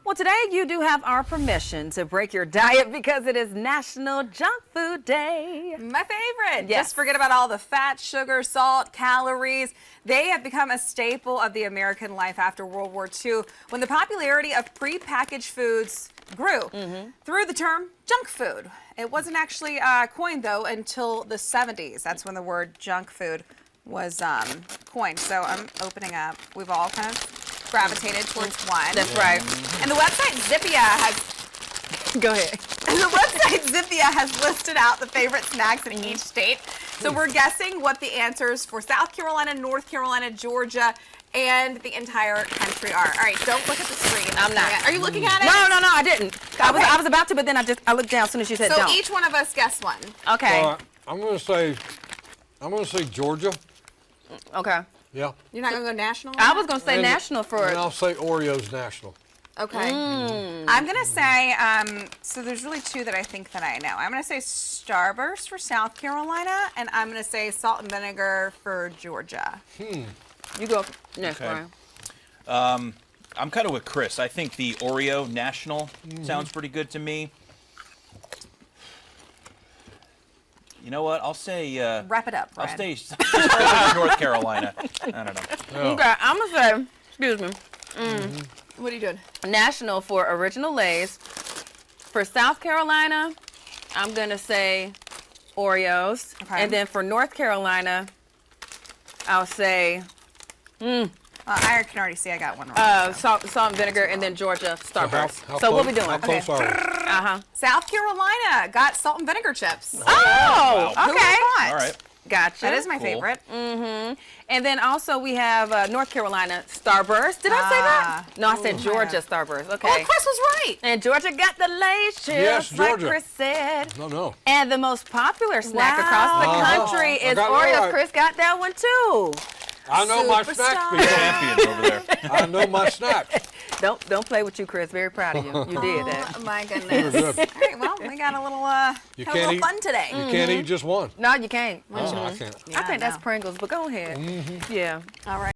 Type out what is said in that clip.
Well, today you do have our permission to break your diet because it is National Junk Food Day. My favorite. Yes. Just forget about all the fat, sugar, salt, calories. They have become a staple of the American life after World War II when the popularity of prepackaged foods grew through the term junk food. It wasn't actually coined, though, until the 70s. That's when the word junk food was coined. So I'm opening up. We've all kind of gravitated towards one. That's right. And the website Zippia has Go ahead. the website Zippia has listed out the favorite snacks in each state. So we're guessing what the answers for South Carolina, North Carolina, Georgia, and the entire country are. All right, don't look at the screen. I'm not. Are you looking at it? No, I didn't. Okay. I was about to, but then I looked down as soon as you said So don't. each one of us guess one. Okay. I'm gonna say Georgia. Okay. Yeah. You're not going to go national? on I that? was going to say And- national for And I'll say Oreos national. Okay. I'm going to say, so there's really two that I think that I know. I'm going to say Starburst for South Carolina, and I'm going to say salt and vinegar for Georgia. you go next, Okay. Brian. I'm kind of with Chris. I think the Oreo National sounds pretty good to me. You know what? I'll say. Wrap it up, I'll Brian. stay North Carolina. I don't know. Yeah. Okay, I'm going to say, excuse me, What are you doing? national for Original Lay's. For South Carolina, I'm going to say Oreos. Okay. And then for North Carolina, I'll say I can already see I got one wrong. salt and vinegar, and then Georgia, Starburst. How So what we close- doing? How close are we? Uh-huh. South Carolina got salt and vinegar chips. Oh, Wow. Who okay. would've thought? All right. Gotcha. That is my Cool. favorite. And then also we have North Carolina Starburst. Did I say that? No, I said Georgia Starburst. Okay. Oh, Chris was right. And Georgia got the Lay's chips, Yes, like Georgia. Chris said. No. And the most popular snack across the Wow. country I is got that Oreos. right. Chris got that one too. I know my Superstar. snacks. people. Champions over there. I know my snacks. Don't play with you, Chris. Very proud of you. You did that. Oh, my goodness. They're All good. right, well, we got a little, You had a can't little eat- fun today. You can't eat just one. No, you can't. Oh, I can't. I think that's no. Pringles, but go ahead. Yeah. All right.